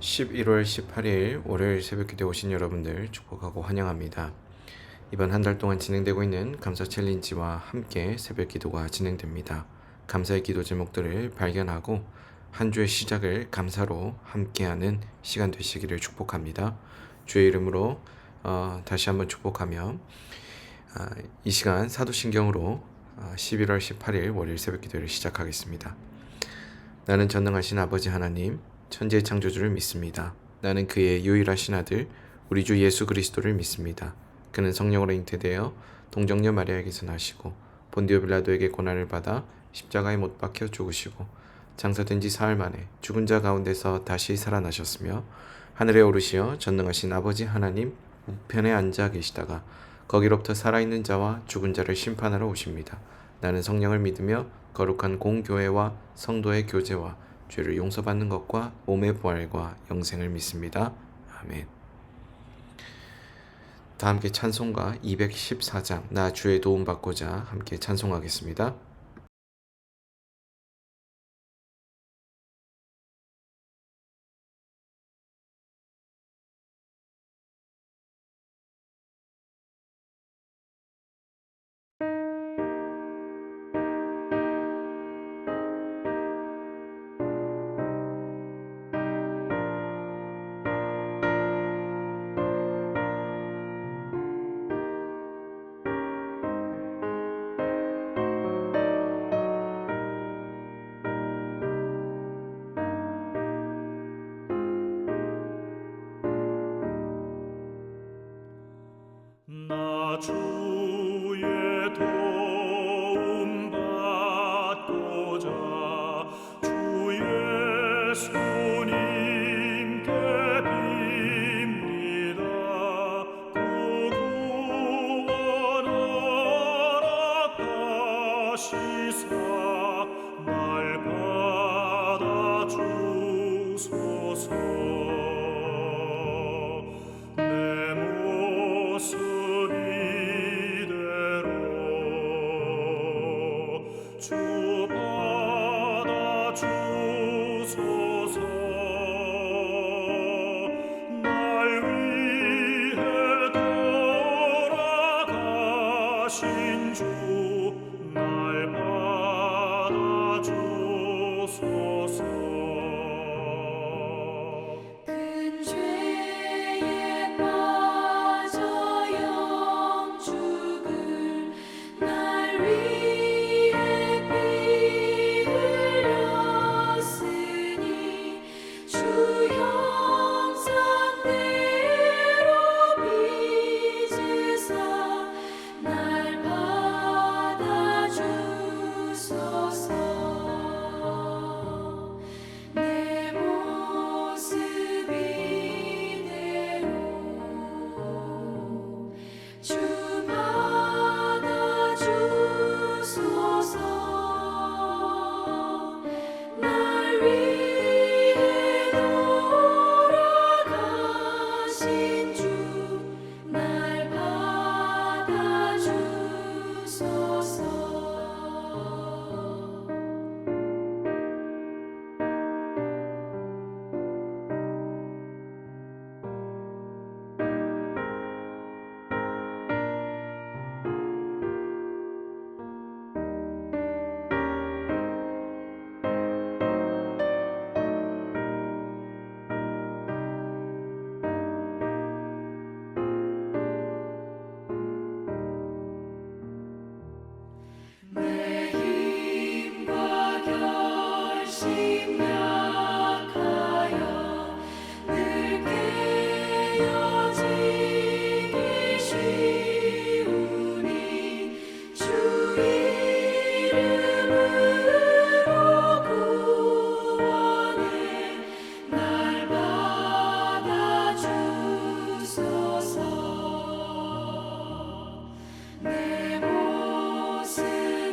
11월 18일 월요일 새벽기도에 오신 여러분들 축복하고 환영합니다. 이번 한 달 동안 진행되고 있는 감사 챌린지와 함께 새벽기도가 진행됩니다. 감사의 기도 제목들을 발견하고 한 주의 시작을 감사로 함께하는 시간 되시기를 축복합니다. 주의 이름으로 다시 한번 축복하며 이 시간 사도신경으로 11월 18일 월요일 새벽기도를 시작하겠습니다. 나는 전능하신 아버지 하나님 천지의 창조주를 믿습니다. 나는 그의 유일하신 아들 우리 주 예수 그리스도를 믿습니다. 그는 성령으로 잉태되어 동정녀 마리아에게서 나시고 본디오 빌라도에게 고난을 받아 십자가에 못 박혀 죽으시고 장사된 지 사흘 만에 죽은 자 가운데서 다시 살아나셨으며 하늘에 오르시어 전능하신 아버지 하나님 우편에 앉아 계시다가 거기로부터 살아있는 자와 죽은 자를 심판하러 오십니다. 나는 성령을 믿으며 거룩한 공교회와 성도의 교제와 죄를 용서받는 것과 몸의 부활과 영생을 믿습니다. 아멘. 다 함께 찬송가 214장 나 주의 도움 받고자 함께 찬송하겠습니다. 나 주의 도움 받고자 주의 손님께 빕니다. 구원 허락하시사 날 받아주소서. 주 받아주소서. 날 위해 돌아가신 주 날 받아주소서. 큰 죄에 빠져 영죽을 날 위해 피 흘렸으니 주 형상대로 빚으사 날 받아주소서. 내 모습 이대로 주 받아주소서. 날 위해 돌아가신 주 날 받아주소서. 내 힘과 결심 약하여 늘 깨어지기 쉬우니 주 이름으로 구원해 날 받아주소서. 내 모습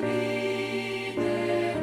이대로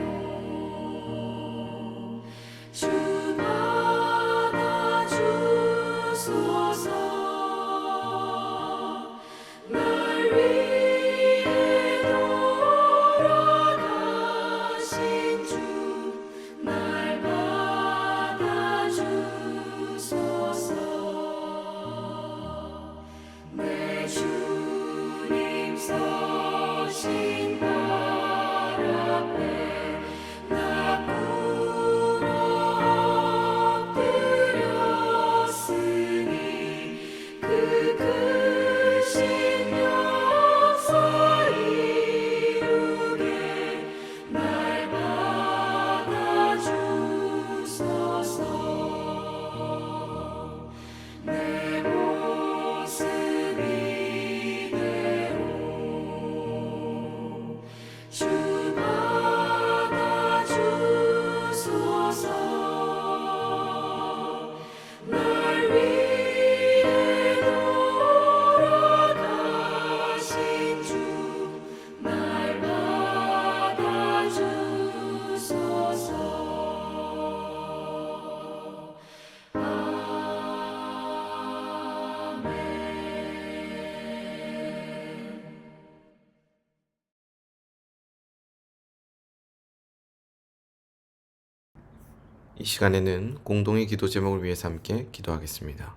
이 시간에는 공동의 기도 제목을 위해서 함께 기도하겠습니다.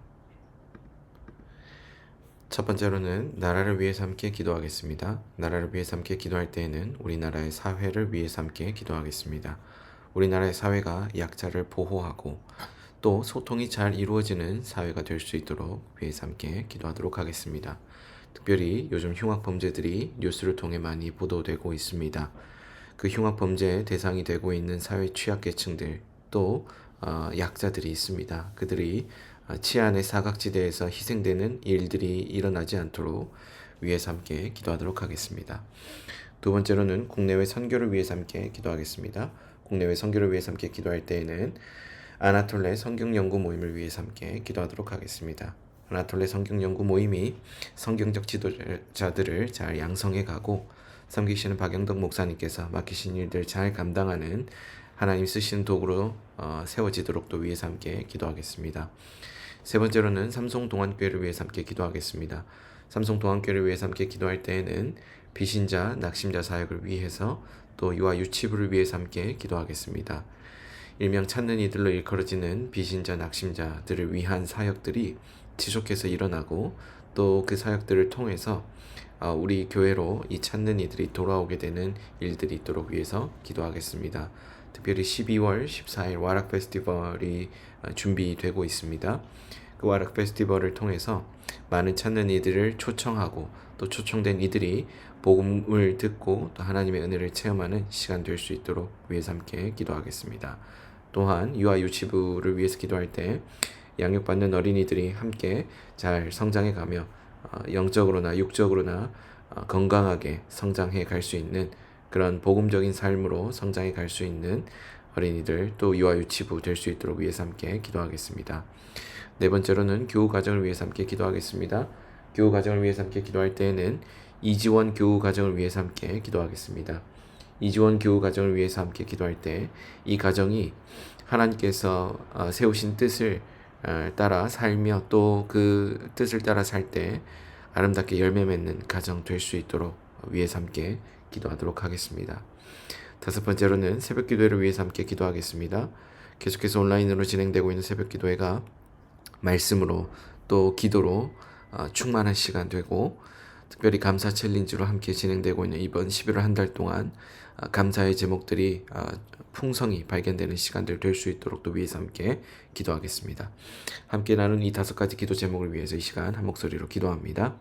첫 번째로는 나라를 위해서 함께 기도하겠습니다. 나라를 위해서 함께 기도할 때에는 우리나라의 사회를 위해서 함께 기도하겠습니다. 우리나라의 사회가 약자를 보호하고 또 소통이 잘 이루어지는 사회가 될 수 있도록 위해서 함께 기도하도록 하겠습니다. 특별히 요즘 흉악 범죄들이 뉴스를 통해 많이 보도되고 있습니다. 그 흉악 범죄의 대상이 되고 있는 사회 취약계층들 또 약자들이 있습니다. 그들이 치안의 사각지대에서 희생되는 일들이 일어나지 않도록 위해서 함께 기도하도록 하겠습니다. 두 번째로는 국내외 선교를 위해서 함께 기도하겠습니다. 국내외 선교를 위해서 함께 기도할 때에는 아나톨레 성경연구 모임을 위해서 함께 기도하도록 하겠습니다. 아나톨레 성경연구 모임이 성경적 지도자들을 잘 양성해 가고 섬기시는 박영덕 목사님께서 맡기신 일들 잘 감당하는 하나님 쓰시는 도구로 세워지도록 또 위해서 함께 기도하겠습니다. 세 번째로는 삼송동안교회를 위해서 함께 기도하겠습니다. 삼송동안교회를 위해서 함께 기도할 때에는 비신자, 낙심자 사역을 위해서 또 유아 유치부를 위해서 함께 기도하겠습니다. 일명 찾는 이들로 일컬어지는 비신자, 낙심자들을 위한 사역들이 지속해서 일어나고 또 그 사역들을 통해서 우리 교회로 이 찾는 이들이 돌아오게 되는 일들이 있도록 위해서 기도하겠습니다. 특별히 12월 14일 와락 페스티벌이 준비되고 있습니다. 그 와락 페스티벌을 통해서 많은 찾는 이들을 초청하고 또 초청된 이들이 복음을 듣고 또 하나님의 은혜를 체험하는 시간 될 수 있도록 위해서 함께 기도하겠습니다. 또한 유아 유치부를 위해서 기도할 때 양육받는 어린이들이 함께 잘 성장해 가며 영적으로나 육적으로나 건강하게 성장해 갈 수 있는 그런 복음적인 삶으로 성장해 갈 수 있는 어린이들 또 유아 유치부 될 수 있도록 위해서 함께 기도하겠습니다. 네 번째로는 교우 가정을 위해서 함께 기도하겠습니다. 교우 가정을 위해서 함께 기도할 때에는 이지원 교우 가정을 위해서 함께 기도하겠습니다. 이지원 교우 가정을 위해서 함께 기도할 때 이 가정이 하나님께서 세우신 뜻을 따라 살며 또 그 뜻을 따라 살 때 아름답게 열매 맺는 가정 될 수 있도록 위해서 함께 기도하도록 하겠습니다. 다섯 번째로는 새벽 기도회를 위해서 함께 기도하겠습니다. 계속해서 온라인으로 진행되고 있는 새벽 기도회가 말씀으로 또 기도로 충만한 시간 되고 특별히 감사 챌린지로 함께 진행되고 있는 이번 11월 한 달 동안 감사의 제목들이 풍성히 발견되는 시간들 될 수 있도록 또 위해서 함께 기도하겠습니다. 함께 나눈 이 5가지 기도 제목을 위해서 이 시간 한 목소리로 기도합니다.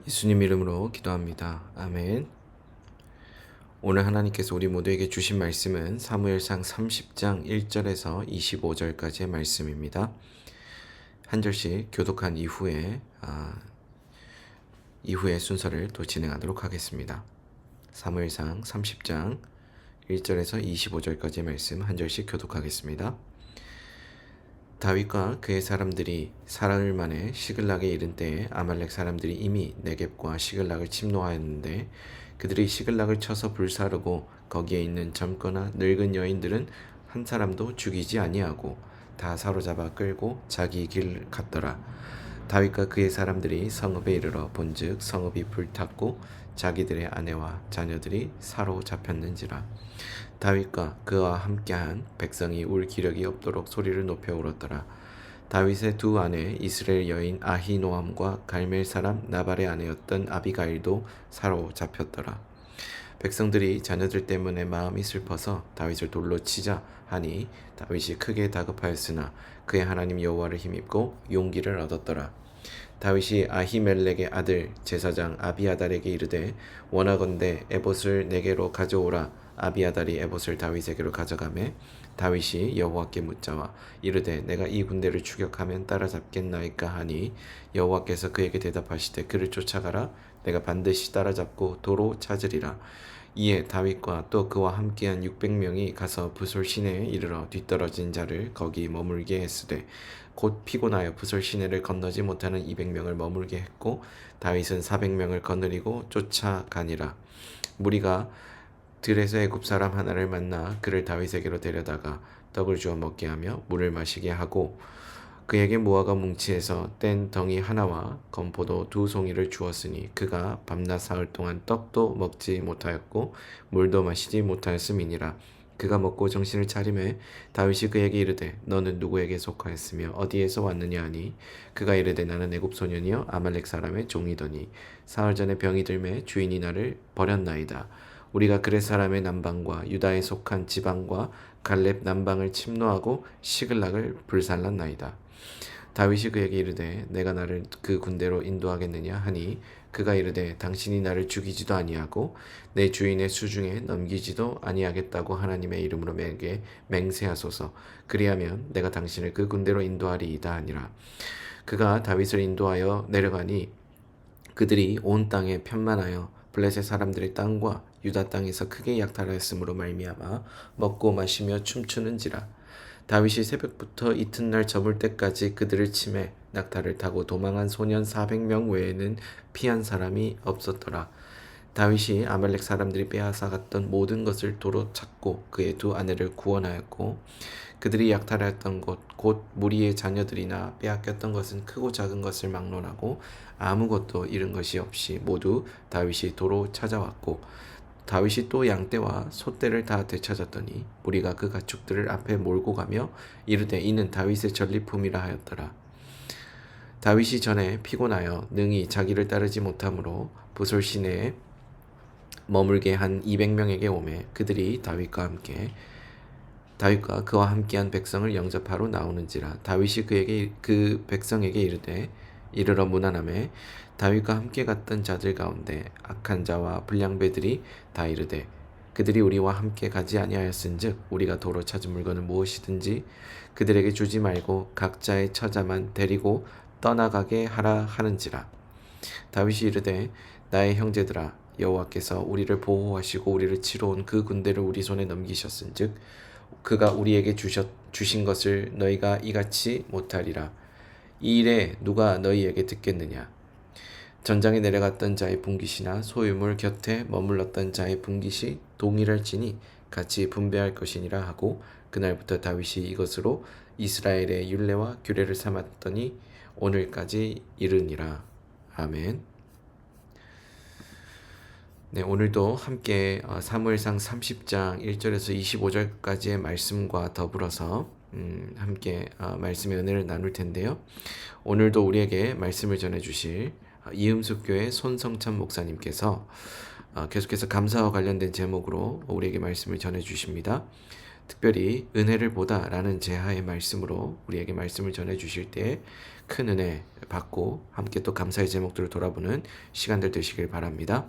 예수님 이름으로 기도합니다. 아멘. 오늘 하나님께서 우리 모두에게 주신 말씀은 사무엘상 30장 1절에서 25절까지의 말씀입니다. 한 절씩 교독한 이후에 순서를 또 진행하도록 하겠습니다. 사무엘상 30장 1절에서 25절까지의 말씀 한 절씩 교독하겠습니다. 다윗과 그의 사람들이 사흘 만에 시글락에 이른 때에 아말렉 사람들이 이미 네겝과 시글락을 침노하였는데 그들이 시글락을 쳐서 불사르고 거기에 있는 젊거나 늙은 여인들은 한 사람도 죽이지 아니하고 다 사로잡아 끌고 자기 길 갔더라. 다윗과 그의 사람들이 성읍에 이르러 본즉 성읍이 불탔고 자기들의 아내와 자녀들이 사로잡혔는지라. 다윗과 그와 함께한 백성이 울 기력이 없도록 소리를 높여 울었더라. 다윗의 두 아내 이스라엘 여인 아히노암과 갈멜 사람 나발의 아내였던 아비가일도 사로잡혔더라. 백성들이 자녀들 때문에 마음이 슬퍼서 다윗을 돌로 치자 하니 다윗이 크게 다급하였으나 그의 하나님 여호와를 힘입고 용기를 얻었더라. 다윗이 아히멜렉의 아들 제사장 아비아달에게 이르되 원하건대 에봇을 내게로 가져오라. 아비아달이 에봇을 다윗에게로 가져가매 다윗이 여호와께 묻자와 이르되 내가 이 군대를 추격하면 따라잡겠나이까 하니 여호와께서 그에게 대답하시되 그를 쫓아가라. 내가 반드시 따라잡고 도로 찾으리라. 이에 다윗과 또 그와 함께한 600명이 가서 부솔 시내에 이르러 뒤떨어진 자를 거기 머물게 했으되 곧 피곤하여 부솔 시내를 건너지 못하는 200명을 머물게 했고 다윗은 400명을 거느리고 쫓아가니라. 무리가 들에서 애굽 사람 하나를 만나 그를 다윗에게로 데려다가 떡을 주어 먹게 하며 물을 마시게 하고 그에게 무화과 뭉치에서 뗀 덩이 하나와 건포도 2송이를 주었으니 그가 밤낮 사흘 동안 떡도 먹지 못하였고 물도 마시지 못하였음이니라. 그가 먹고 정신을 차리매 다윗이 그에게 이르되 너는 누구에게 속하였으며 어디에서 왔느냐 하니 그가 이르되 나는 애굽 소년이여 아말렉 사람의 종이더니 사흘 전에 병이 들매 주인이 나를 버렸나이다. 우리가 그렛 사람의 남방과 유다에 속한 지방과 갈렙 남방을 침노하고 시글락을 불살랐나이다. 다윗이 그에게 이르되 내가 나를 그 군대로 인도하겠느냐 하니 그가 이르되 당신이 나를 죽이지도 아니하고 내 주인의 수중에 넘기지도 아니하겠다고 하나님의 이름으로 내게 맹세하소서. 그리하면 내가 당신을 그 군대로 인도하리이다 하니라. 그가 다윗을 인도하여 내려가니 그들이 온 땅에 편만하여 블레셋 사람들의 땅과 유다 땅에서 크게 약탈하였으므로 말미암아 먹고 마시며 춤추는지라. 다윗이 새벽부터 이튿날 저물 때까지 그들을 치매 낙타를 타고 도망한 소년 400명 외에는 피한 사람이 없었더라. 다윗이 아말렉 사람들이 빼앗아갔던 모든 것을 도로 찾고 그의 두 아내를 구원하였고 그들이 약탈하였던 곳 곧 무리의 자녀들이나 빼앗겼던 것은 크고 작은 것을 막론하고 아무것도 잃은 것이 없이 모두 다윗이 도로 찾아왔고 다윗이 또 양떼와 소떼를 다 되찾았더니 무리가 그 가축들을 앞에 몰고 가며 이르되 이는 다윗의 전리품이라 하였더라. 다윗이 전에 피곤하여 능히 자기를 따르지 못하므로 부솔 시내에 머물게 한 200명에게 오매 그들이 다윗과 그와 함께한 백성을 영접하러 나오는지라. 다윗이 그 백성에게 이르되 이르러 문안하매 다윗과 함께 갔던 자들 가운데 악한 자와 불량배들이 다 이르되 그들이 우리와 함께 가지 아니하였은즉 우리가 도로 찾은 물건은 무엇이든지 그들에게 주지 말고 각자의 처자만 데리고 떠나가게 하라 하는지라. 다윗이 이르되 나의 형제들아 여호와께서 우리를 보호하시고 우리를 치러 온 그 군대를 우리 손에 넘기셨은즉 그가 우리에게 주신 것을 너희가 이같이 못하리라. 이 일에 누가 너희에게 듣겠느냐. 전장에 내려갔던 자의 분깃이나 소유물 곁에 머물렀던 자의 분깃이 동일할지니 같이 분배할 것이니라 하고 그날부터 다윗이 이것으로 이스라엘의 율례와 규례를 삼았더니 오늘까지 이르니라. 아멘. 네, 오늘도 함께 사무엘상 30장 1절에서 25절까지의 말씀과 더불어서 함께 말씀의 은혜를 나눌 텐데요. 오늘도 우리에게 말씀을 전해주실 이음숙 교회 손성찬 목사님께서 계속해서 감사와 관련된 제목으로 우리에게 말씀을 전해주십니다. 특별히 은혜를 보다라는 제하의 말씀으로 우리에게 말씀을 전해주실 때 큰 은혜 받고 함께 또 감사의 제목들을 돌아보는 시간들 되시길 바랍니다.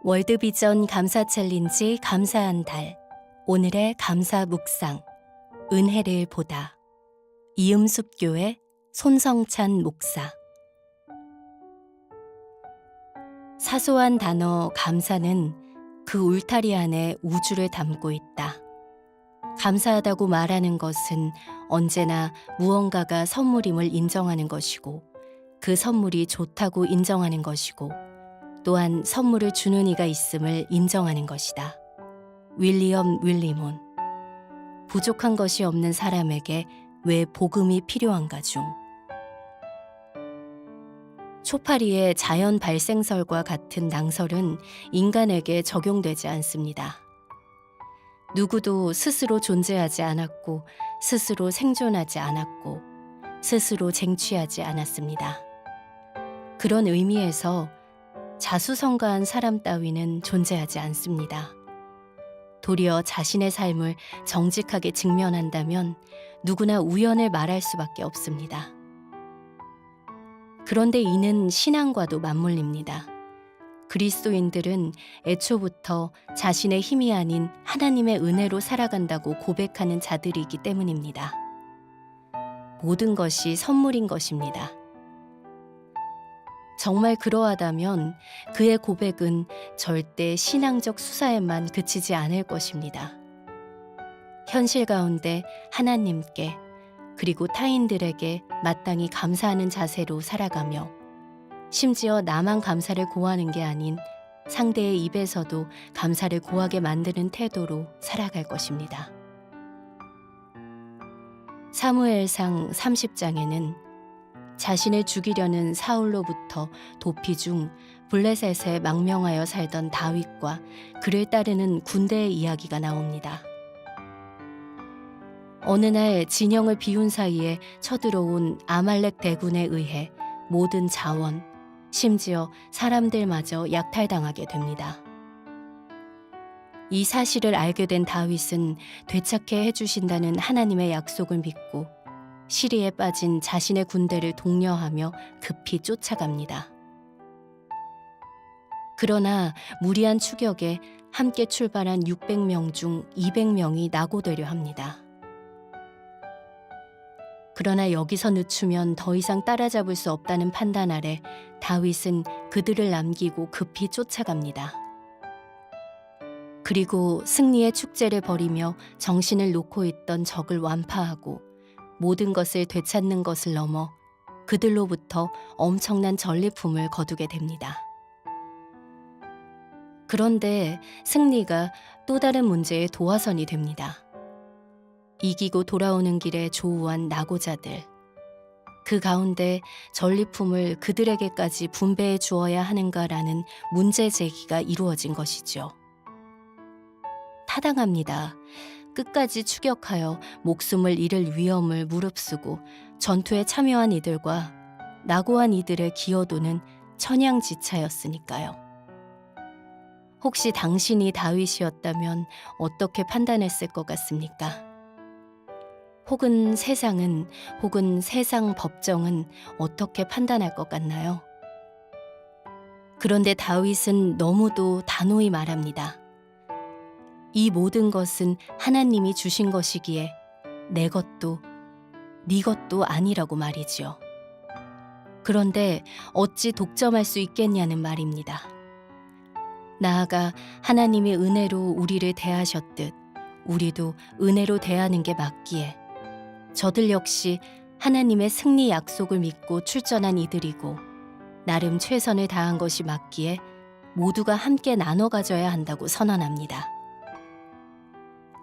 월드비전 감사 챌린지 감사한 달. 오늘의 감사 묵상. 은혜를 보다. 이음숲교회 손성찬 목사. 사소한 단어 감사는 그 울타리 안에 우주를 담고 있다. 감사하다고 말하는 것은 언제나 무언가가 선물임을 인정하는 것이고, 그 선물이 좋다고 인정하는 것이고, 또한 선물을 주는 이가 있음을 인정하는 것이다. 윌리엄 윌리몬. 부족한 것이 없는 사람에게 왜 복음이 필요한가 중. 초파리의 자연 발생설과 같은 낭설은 인간에게 적용되지 않습니다. 누구도 스스로 존재하지 않았고, 스스로 생존하지 않았고, 스스로 쟁취하지 않았습니다. 그런 의미에서 자수성가한 사람 따위는 존재하지 않습니다. 도리어 자신의 삶을 정직하게 직면한다면 누구나 우연을 말할 수밖에 없습니다. 그런데 이는 신앙과도 맞물립니다. 그리스도인들은 애초부터 자신의 힘이 아닌 하나님의 은혜로 살아간다고 고백하는 자들이기 때문입니다. 모든 것이 선물인 것입니다. 정말 그러하다면 그의 고백은 절대 신앙적 수사에만 그치지 않을 것입니다. 현실 가운데 하나님께 그리고 타인들에게 마땅히 감사하는 자세로 살아가며, 심지어 나만 감사를 고하는 게 아닌 상대의 입에서도 감사를 고하게 만드는 태도로 살아갈 것입니다. 사무엘상 30장에는 자신을 죽이려는 사울로부터 도피 중 블레셋에 망명하여 살던 다윗과 그를 따르는 군대의 이야기가 나옵니다. 어느 날 진영을 비운 사이에 쳐들어온 아말렉 대군에 의해 모든 자원, 심지어 사람들마저 약탈당하게 됩니다. 이 사실을 알게 된 다윗은 되찾게 해주신다는 하나님의 약속을 믿고 시리에 빠진 자신의 군대를 독려하며 급히 쫓아갑니다. 그러나 무리한 추격에 함께 출발한 600명 중 200명이 낙오되려 합니다. 그러나 여기서 늦추면 더 이상 따라잡을 수 없다는 판단 아래 다윗은 그들을 남기고 급히 쫓아갑니다. 그리고 승리의 축제를 벌이며 정신을 놓고 있던 적을 완파하고 모든 것을 되찾는 것을 넘어 그들로부터 엄청난 전리품을 거두게 됩니다. 그런데 승리가 또 다른 문제의 도화선이 됩니다. 이기고 돌아오는 길에 조우한 낙오자들. 그 가운데 전리품을 그들에게까지 분배해 주어야 하는가라는 문제 제기가 이루어진 것이죠. 타당합니다. 끝까지 추격하여 목숨을 잃을 위험을 무릅쓰고 전투에 참여한 이들과 낙오한 이들의 기여도는 천양지차였으니까요. 혹시 당신이 다윗이었다면 어떻게 판단했을 것 같습니까? 혹은 세상은, 혹은 세상 법정은 어떻게 판단할 것 같나요? 그런데 다윗은 너무도 단호히 말합니다. 이 모든 것은 하나님이 주신 것이기에 내 것도 네 것도 아니라고 말이지요. 그런데 어찌 독점할 수 있겠냐는 말입니다. 나아가 하나님이 은혜로 우리를 대하셨듯 우리도 은혜로 대하는 게 맞기에 저들 역시 하나님의 승리 약속을 믿고 출전한 이들이고 나름 최선을 다한 것이 맞기에 모두가 함께 나눠 가져야 한다고 선언합니다.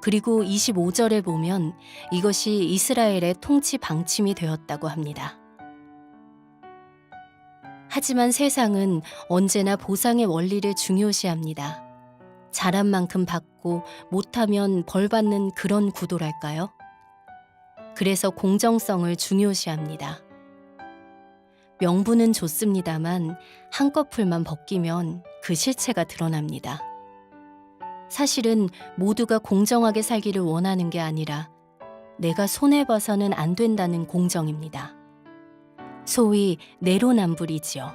그리고 25절에 보면 이것이 이스라엘의 통치 방침이 되었다고 합니다. 하지만 세상은 언제나 보상의 원리를 중요시합니다. 잘한 만큼 받고 못하면 벌 받는 그런 구도랄까요? 그래서 공정성을 중요시합니다. 명분은 좋습니다만 한꺼풀만 벗기면 그 실체가 드러납니다. 사실은 모두가 공정하게 살기를 원하는 게 아니라 내가 손해봐서는 안 된다는 공정입니다. 소위 내로남불이지요.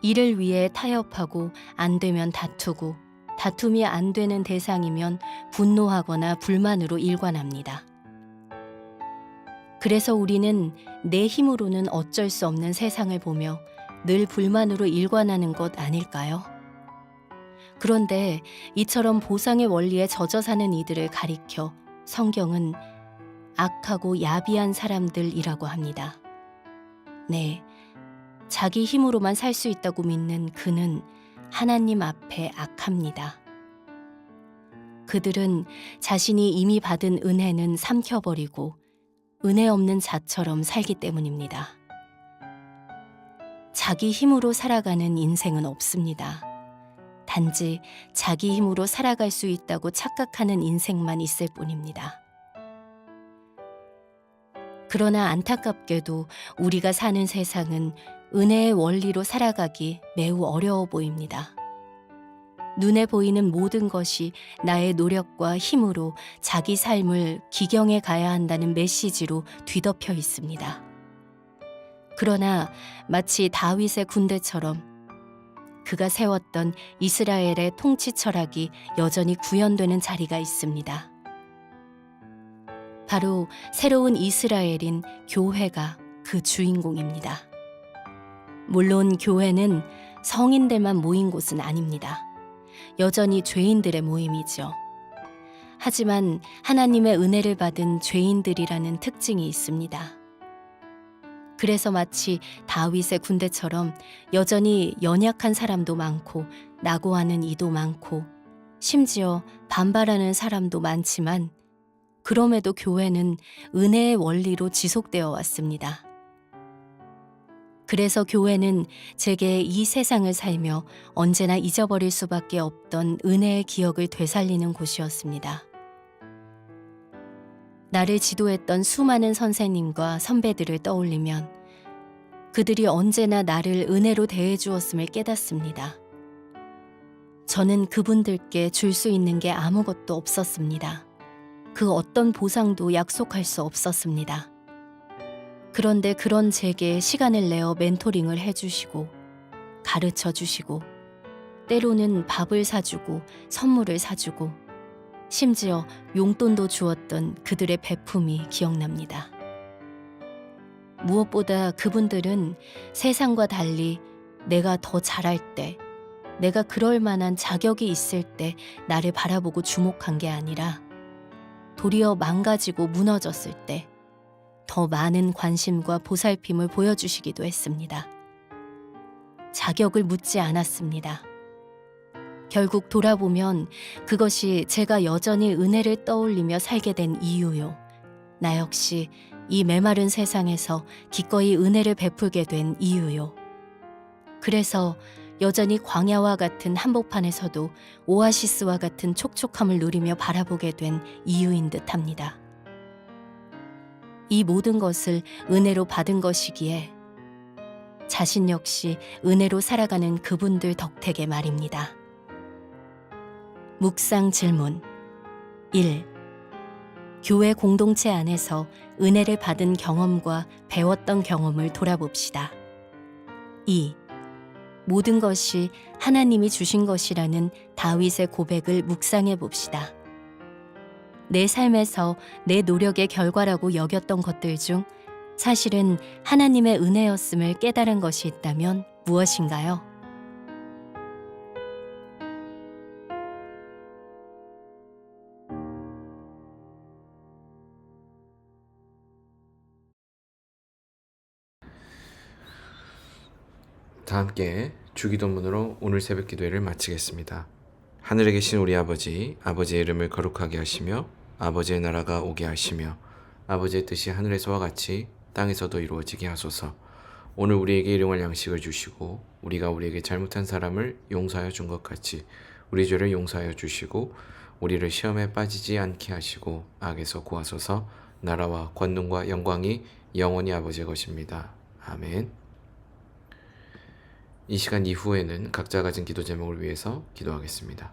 이를 위해 타협하고 안 되면 다투고 다툼이 안 되는 대상이면 분노하거나 불만으로 일관합니다. 그래서 우리는 내 힘으로는 어쩔 수 없는 세상을 보며 늘 불만으로 일관하는 것 아닐까요? 그런데 이처럼 보상의 원리에 젖어 사는 이들을 가리켜 성경은 악하고 야비한 사람들이라고 합니다. 네, 자기 힘으로만 살 수 있다고 믿는 그는 하나님 앞에 악합니다. 그들은 자신이 이미 받은 은혜는 삼켜버리고 은혜 없는 자처럼 살기 때문입니다. 자기 힘으로 살아가는 인생은 없습니다. 단지 자기 힘으로 살아갈 수 있다고 착각하는 인생만 있을 뿐입니다. 그러나 안타깝게도 우리가 사는 세상은 은혜의 원리로 살아가기 매우 어려워 보입니다. 눈에 보이는 모든 것이 나의 노력과 힘으로 자기 삶을 기경해 가야 한다는 메시지로 뒤덮여 있습니다. 그러나 마치 다윗의 군대처럼 그가 세웠던 이스라엘의 통치 철학이 여전히 구현되는 자리가 있습니다. 바로 새로운 이스라엘인 교회가 그 주인공입니다. 물론 교회는 성인들만 모인 곳은 아닙니다. 여전히 죄인들의 모임이죠. 하지만 하나님의 은혜를 받은 죄인들이라는 특징이 있습니다. 그래서 마치 다윗의 군대처럼 여전히 연약한 사람도 많고 낙오하는 이도 많고 심지어 반발하는 사람도 많지만 그럼에도 교회는 은혜의 원리로 지속되어 왔습니다. 그래서 교회는 제게 이 세상을 살며 언제나 잊어버릴 수밖에 없던 은혜의 기억을 되살리는 곳이었습니다. 나를 지도했던 수많은 선생님과 선배들을 떠올리면 그들이 언제나 나를 은혜로 대해주었음을 깨닫습니다. 저는 그분들께 줄 수 있는 게 아무것도 없었습니다. 그 어떤 보상도 약속할 수 없었습니다. 그런데 그런 제게 시간을 내어 멘토링을 해주시고 가르쳐 주시고 때로는 밥을 사주고 선물을 사주고 심지어 용돈도 주었던 그들의 베품이 기억납니다. 무엇보다 그분들은 세상과 달리 내가 더 잘할 때, 내가 그럴 만한 자격이 있을 때 나를 바라보고 주목한 게 아니라 도리어 망가지고 무너졌을 때 더 많은 관심과 보살핌을 보여주시기도 했습니다. 자격을 묻지 않았습니다. 결국 돌아보면 그것이 제가 여전히 은혜를 떠올리며 살게 된 이유요. 나 역시 이 메마른 세상에서 기꺼이 은혜를 베풀게 된 이유요. 그래서 여전히 광야와 같은 한복판에서도 오아시스와 같은 촉촉함을 누리며 바라보게 된 이유인 듯합니다. 이 모든 것을 은혜로 받은 것이기에 자신 역시 은혜로 살아가는 그분들 덕택에 말입니다. 묵상 질문 1. 교회 공동체 안에서 은혜를 받은 경험과 배웠던 경험을 돌아봅시다. 2. 모든 것이 하나님이 주신 것이라는 다윗의 고백을 묵상해 봅시다. 내 삶에서 내 노력의 결과라고 여겼던 것들 중 사실은 하나님의 은혜였음을 깨달은 것이 있다면 무엇인가요? 다 함께 주기도문으로 오늘 새벽 기도회를 마치겠습니다. 하늘에 계신 우리 아버지, 아버지의 이름을 거룩하게 하시며 아버지의 나라가 오게 하시며 아버지의 뜻이 하늘에서와 같이 땅에서도 이루어지게 하소서. 오늘 우리에게 일용할 양식을 주시고 우리가 우리에게 잘못한 사람을 용서하여 준 것 같이 우리 죄를 용서하여 주시고 우리를 시험에 빠지지 않게 하시고 악에서 구하소서. 나라와 권능과 영광이 영원히 아버지의 것입니다. 아멘. 이 시간 이후에는 각자 가진 기도 제목을 위해서 기도하겠습니다.